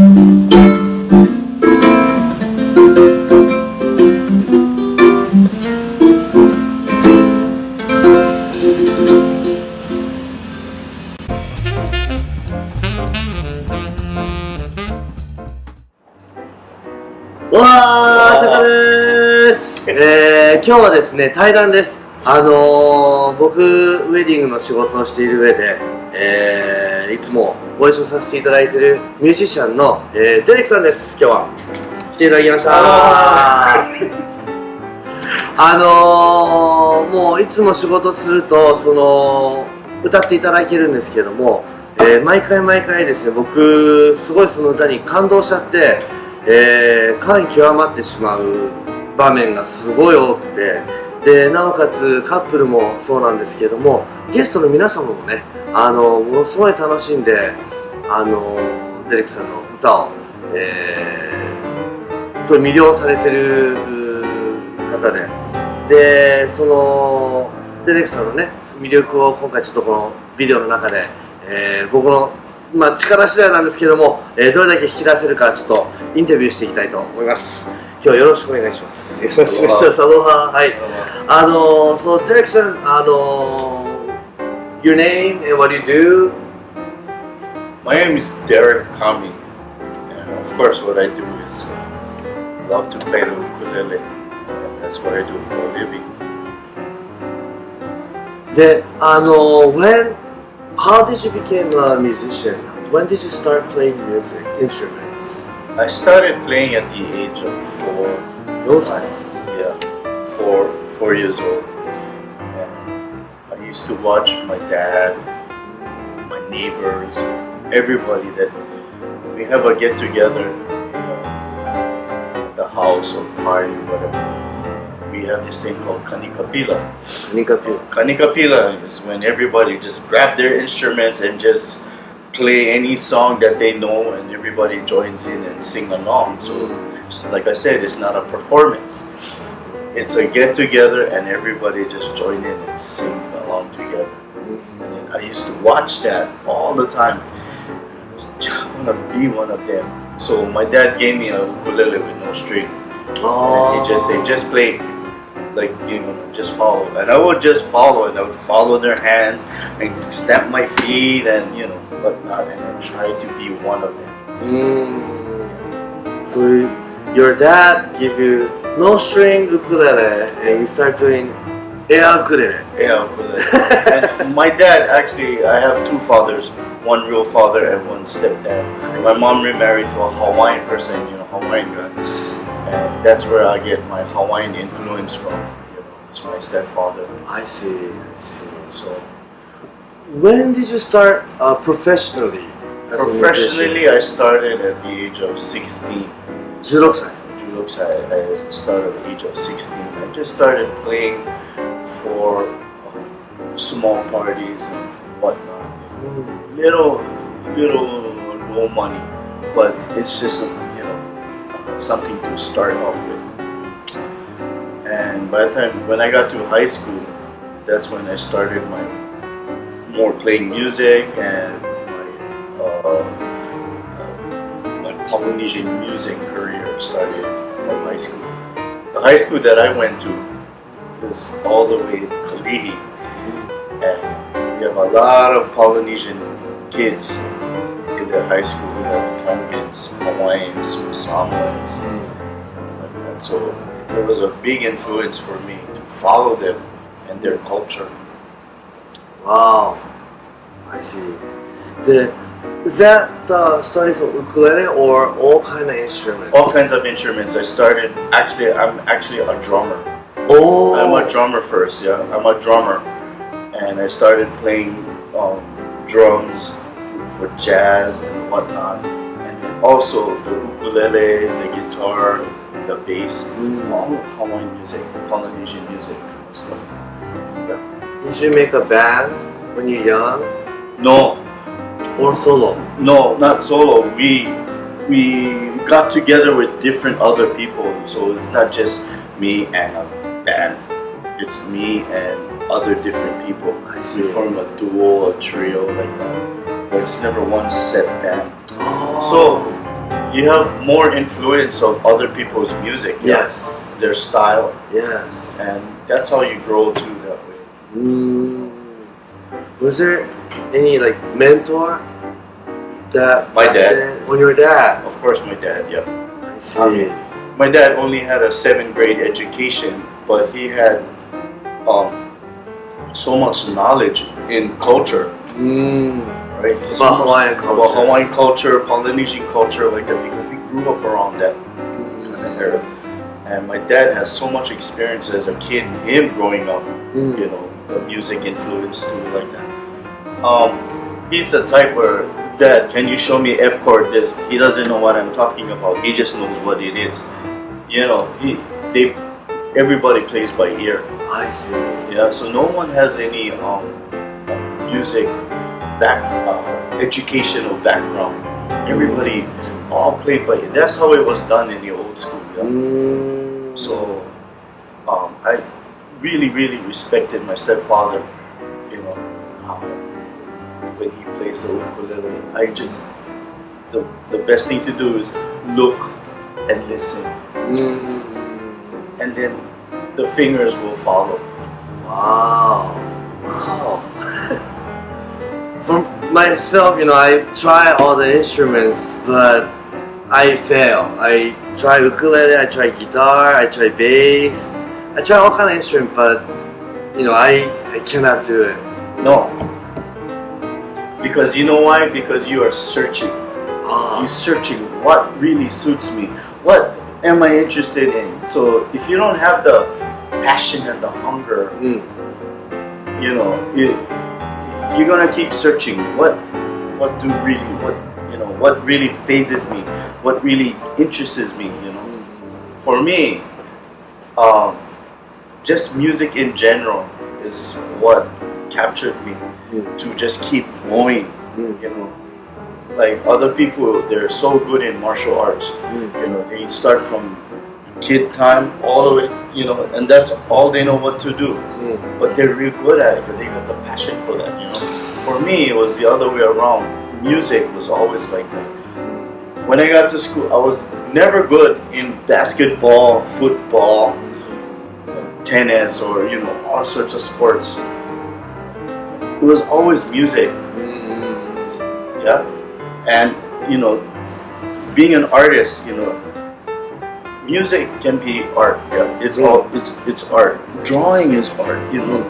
タカです。今日はですね、対談です。僕ウェディングの仕事をしている上で、いつもご一緒させていただいているミュージシャンの、デレックさんです。今日は来ていただきました。もういつも仕事すると歌っていただけるんですけども、毎回ですね、僕すごいその歌に感動しちゃって、感極まってしまう場面がすごい多くて、でなおかつカップルもそうなんですけども、ゲストの皆様もね、ものすごい楽しんでデレックさんの歌を、すごい魅了されてる方で、そのデレックさんのね魅力を今回ちょっとこのビデオの中で、僕の力次第なんですけども、どれだけ引き出せるかちょっとインタビューしていきたいと思います。今日はよろしくお願いします。よろしくお願いします。アロハ。はい。So Derek san, your name and what do you do? My name is Derek Kami, and of course what I do is love to play the ukulele. That's what I do for a living. で、How did you become a musician? When did you start playing music instruments? I started playing at the age of 4. 4歳 Yeah, 4 years old. And I used to watch my dad, my neighbors, everybody that we have a get together at the house or party, whatever. We have this thing called kanikapila. Kanikapila is when everybody just grab their instruments and just play any song that they know, and everybody joins in and sing along. So, like I said, it's not a performance. It's a get together and everybody just join in and sing along together. And then I used to watch that all the time. I want to be one of them. So my dad gave me a ukulele with no string. And he just said, just play. Like, just follow, and I would just follow, and I would follow their hands and stamp my feet and whatnot, and I try to be one of them. So your dad give you no string ukulele and you start doing air ukulele. Yeah, ukulele. And my dad, actually, I have 2 fathers, one real father and one stepdad. My mom remarried to a Hawaiian person, Hawaiian guy. And that's where I get my Hawaiian influence from. It's my stepfather. I see. So, when did you start professionally? Professionally, I started at the age of 16. 16歳 I started at the age of 16. I just started playing for small parties and whatnot. Little low money, but it's just something to start off with. And by the time when I got to high school, that's when I started my more playing music, and my Polynesian music career started from high school. The high school that I went to was all the way in Kalihi, and we have a lot of Polynesian kids in the high school. We have Tongans, Hawaiians, Samoans, and so there was a big influence for me to follow them and their culture. Wow, I see. Is that starting from ukulele or all kind of instruments? All kinds of instruments. I'm actually a drummer. Oh, I'm a drummer first. Yeah, I'm a drummer, and I started playing drums for jazz and whatnot, and then also the ukulele, the guitar, the bass, all Hawaiian music, Polynesian music and stuff. Yeah. Did you make a band when you're young? No. Or solo? No, not solo. We got together with different other people, so it's not just me and a band. It's me and other different people. We form a duo, a trio like that. But it's never one set band. Oh. So you have more influence of other people's music. Yes. Their style. Yes. And that's how you grow too that way. Was there any like mentor that My dad. Oh, your dad. Of course, my dad. Yeah. I see. My dad only had a 7th grade education, but he had so much knowledge in culture. Right? So About Hawaiian culture. About Hawaiian culture, Polynesian culture, like that, because we grew up around that kind of era. And my dad has so much experience as a kid, him growing up, you know, the music influence too, like that. He's the type where, Dad, can you show me F chord this? He doesn't know what I'm talking about. He just knows what it is. You know, everybody plays by ear. I see. Yeah, so no one has any music educational background. Everybody all played by ear. That's how it was done in the old school. Yeah? So I really, really respected my stepfather. You know, when he plays the ukulele, the best thing to do is look and listen, and then the fingers will follow. Wow. Wow. For myself, you know, I try all the instruments, but I fail. I try ukulele, I try guitar, I try bass, I try all kind of instruments, but you know, I cannot do it. No. Because you know why? Because you are searching. You're searching what really suits me. What am I interested in? So if you don't have the passion and the hunger, you know, you're gonna keep searching. What really phases me? What really interests me? You know, for me, just music in general is what captured me to just keep going. You know, like other people, they're so good in martial arts. You know, they start from kid time all the way, you know, and that's all they know what to do. But they're real good at it because they got the passion for that. You know, for me, it was the other way around. Music was always like that. When I got to school, I was never good in basketball, football, tennis, or you know, all sorts of sports. It was always music. Yeah, and you know, being an artist, you know, music can be art. Yeah, it's art. Drawing is art. You know,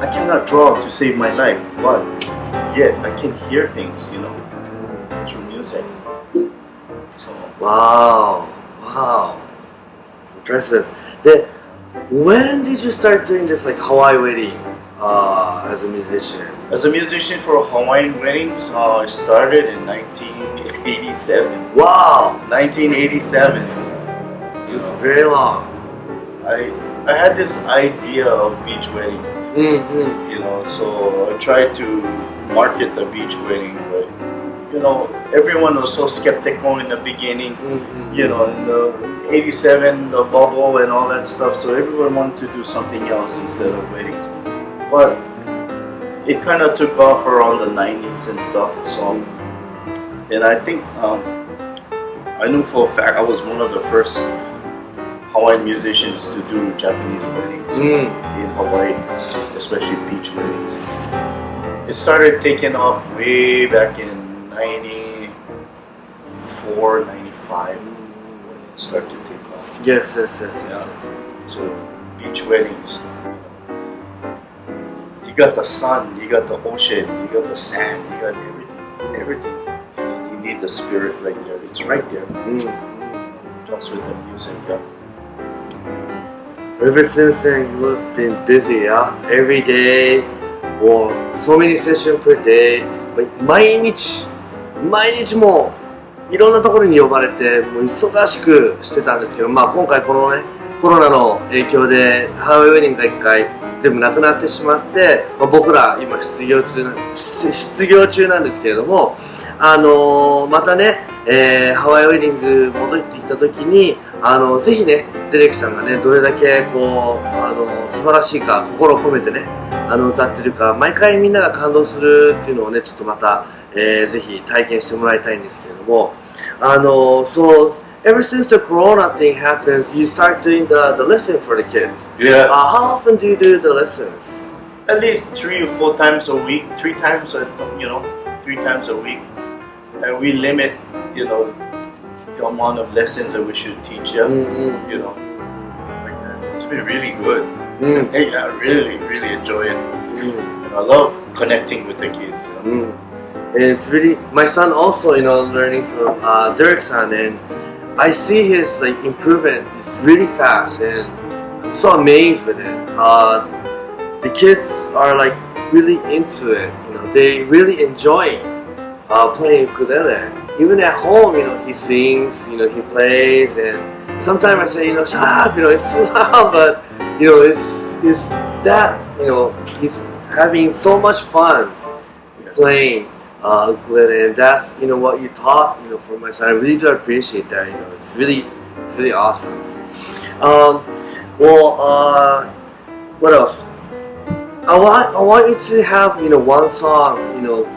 I cannot draw to save my life, but yet I can hear things. You know, through music. So Wow. Wow. Impressive. Then, when did you start doing this like Hawaii wedding as a musician? as a musician for Hawaiian weddings, I started in 1987. Wow. 1987. This is very long. I had this idea of beach wedding. You know, so I tried to market the beach wedding, but you know, everyone was so skeptical in the beginning. You know, in the 87, the bubble and all that stuff, so everyone wanted to do something else instead of weddings. But it kind of took off around the 90s and stuff. So, and I think I knew for a fact I was one of the first Hawaiian musicians to do Japanese weddings in Hawaii, especially beach weddings. It started taking off way back in 94, 95 when it started to take off. Yes. So beach weddings. You got the sun, you got the ocean, you got the sand, you got everything. You need the spirit right there. It's right there. Plus with the music, yeah. Ever since then, you have been busy, yeah? Every day, or so many sessions per day. 毎日もいろんなところに呼ばれて、もう忙しくしてたんですけど、まあ今回このね、コロナの影響でハワイウェディングが一回全部なくなってしまって、僕ら今失業中なんですけれども、またね、ハワイウェディング戻ってきた時にぜひね、デレックさんがね、どれだけこう素晴らしいか、心を込めてね歌ってるか、毎回みんなが感動するっていうのをね、ちょっとまた、ぜひ体験してもらいたいんですけれども、So ever since the Corona thing happens, you start doing the lesson for the kids. Yeah. How often do you do the lessons? At least 3 or 4 times a week. 3 times, 3 times a week. And we limit, the amount of lessons that we should teach them. Like that. It's been really good. Hey, I really, really enjoy it. And I love connecting with the kids. It's really, my son also, learning from Derek-san, and I see his improvement is really fast, and I'm so amazed with it. The kids are really into it. They really enjoy playing ukulele. Even at home, he sings, he plays, and sometimes I say, shut up, it's too loud, but it's that, he's having so much fun playing ukulele, and that's what you taught for my son. I really do appreciate that. It's really awesome. What else? I want you to have one song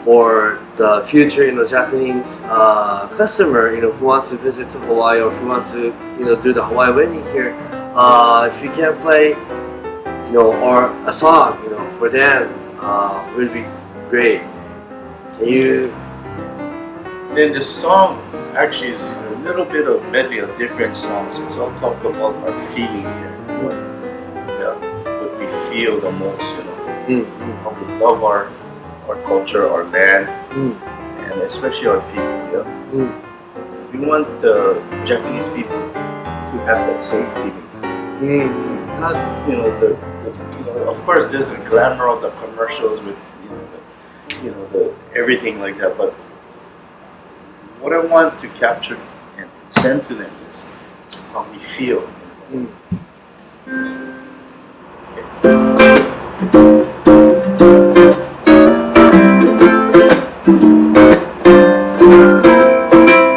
for the future Japanese customer who wants to visit to Hawaii, or who wants to do the Hawaii wedding here. If you can play or a song for them, it would be great. Then the song actually is a little bit of medley of different songs. It's all talk about our feeling here, what we feel the most, how we love our culture, our land, and especially our people. We want the Japanese people to have that same feeling. Not of course there's the glamour of the commercials with the everything like that, but what I want to capture and send to them is how we feel.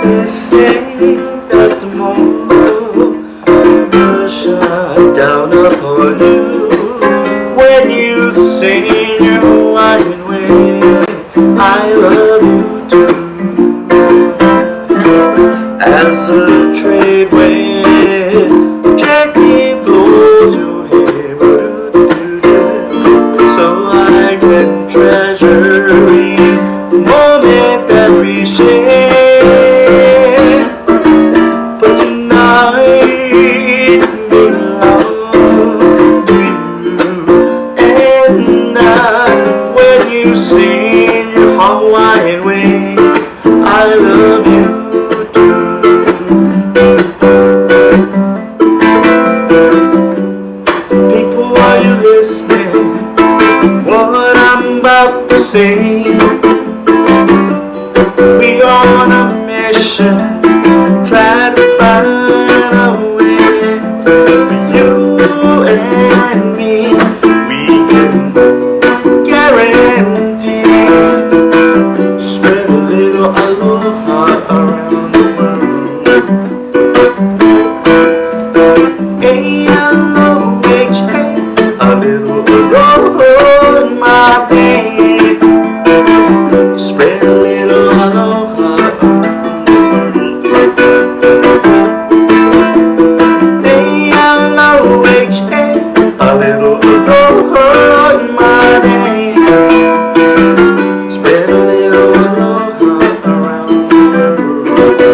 They say that the moon will shine down upon you when you sing your Hawaiian way. I love you too. As a trade wind gently blows your hair, so I can treasure the moment that we share. But tonight belongs to you and I. When you sing your Hawaiian way, I love you. People, are you listening? What I'm about to say. We on a mission, try to find a way for you and me. We can guarantee spread a little aloha around the world. A-L-O-H-A, a little aloha in my day. Spread a little aloha around the world. A-L-O-H-A, a little aloha in my day. Spread a little aloha around the world.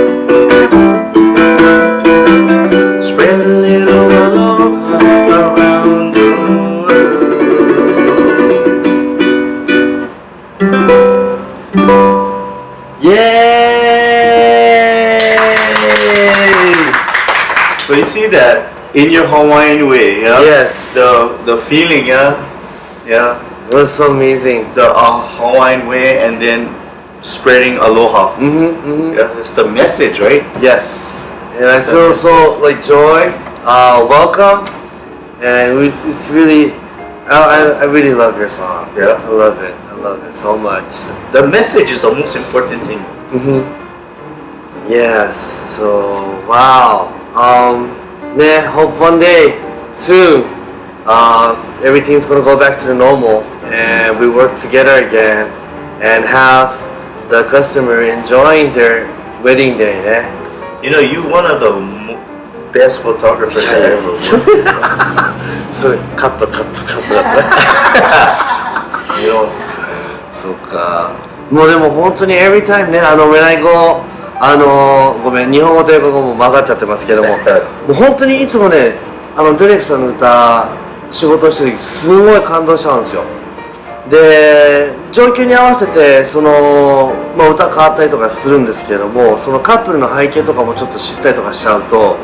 Spread a little aloha around the world. Yay! So you see that in your Hawaiian way, yeah? Yes. The feeling, yeah? It was so amazing. The Hawaiian way, and then spreading aloha. Yeah, that's the message, right? Yes. And I feel so joy, welcome, and it's really, I really love your song. Yeah. I love it so much. The message is the most important thing. Yes. So wow. Man, hope one day soon, everything's gonna go back to the normal, and we work together again, and have the customer enjoying their ウェディングデーね。You know, you're one of the best photographers I ever worked with. それカットだったね。You know, そうか。もうでも本当に every time ね、when I go、ごめん、日本語と英語も混ざっちゃってますけども、もう本当にいつもね、デレックさんの歌、仕事してる時すごい感動しちゃうんですよ。で、状況に合わせて歌変わったりとかするんですけれども、そのカップルの背景とかもちょっと知ったりとかしちゃうと、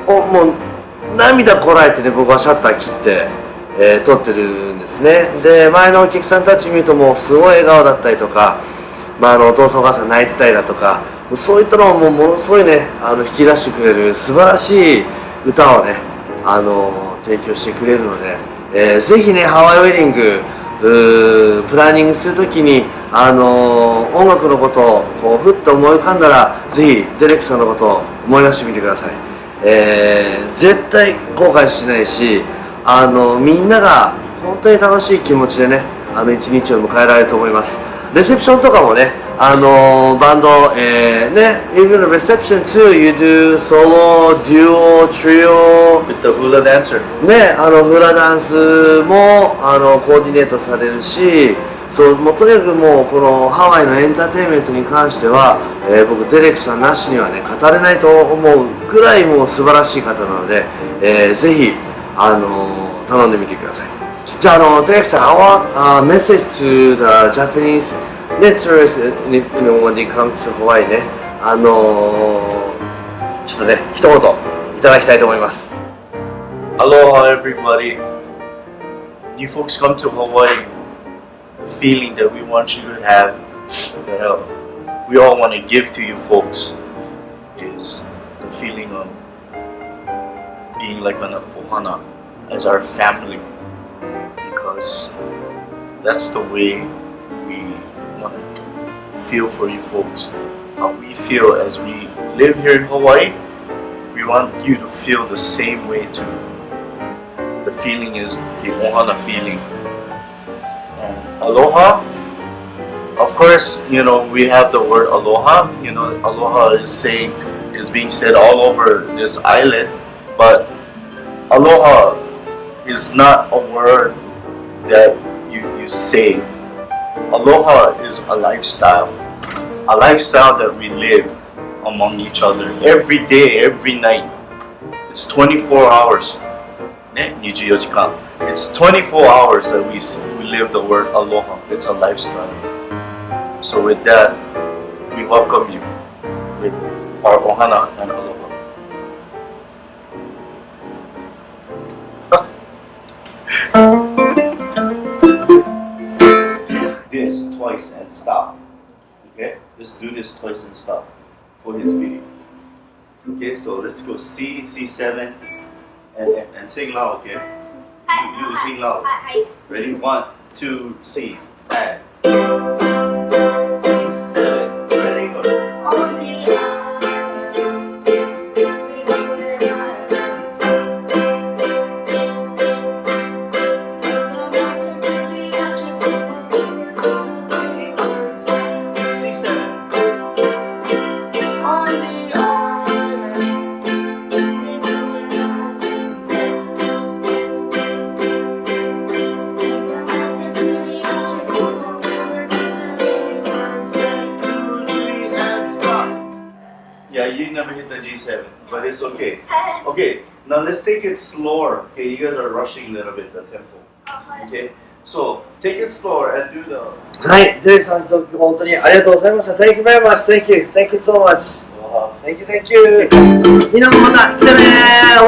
もう涙こらえてね、僕はシャッター切って、撮ってるんですね。で、前のお客さんたち見るともうすごい笑顔だったりとか、お父さんお母さん泣いてたりだとか、そういったのをものすごいね、引き出してくれる素晴らしい歌をね、提供してくれるので、ぜひね、ハワイウェディングプランニングするときに、音楽のことをこうふっと思い浮かんだら、ぜひデレックさんのことを思い出してみてください。絶対後悔しないし、みんなが本当に楽しい気持ちでね、一日を迎えられると思います。レセプションとかもね、バンド、ね、even reception too, you do solo, duo, trio with the hula dancer. ね、フラダンスもコーディネートされるし、もうとにかくもうこのハワイのエンターテインメントに関しては、僕デレックさんなしにはね語れないと思うぐらいもう素晴らしい方なので、ぜひ頼んでみてください。じゃあデレックさん、our message to the Japanese tourists when they come to Hawaii ね、ちょっとね一言いただきたいと思います。Aloha, everybody. When you folks come to Hawaii, the feeling that we want you to have, that we all want to give to you folks, is the feeling of being like an ohana as our family, because that's the way we want to feel for you folks. How we feel as we live here in Hawaii, we want you to feel the same way too. The feeling is the ohana feeling. And aloha, of course, you know, we have the word aloha. You know, aloha is being said all over this island, but aloha is not a word that you say. Aloha is a lifestyle that we live among each other every day, every night. It's 24 hours. ね、24時間. It's 24 hours that we live the word aloha. It's a lifestyle. So with that, we welcome you with our ohana and aloha. This twice and stop. Okay? Just do this twice and stop for his video. Okay, so let's go C, C7, and sing loud, okay? You sing loud. Ready? 1, 2, C, and C7. Ready? Go. Yeah, you never hit the G7, but it's okay. Okay, now let's take it slower. Okay, you guys are rushing a little bit the tempo. Okay, so take it slower and do the. はい、デレックさん、本当にありがとうございました。Thank you very much. Thank you so much. Thank you. みんなもまた来てねー。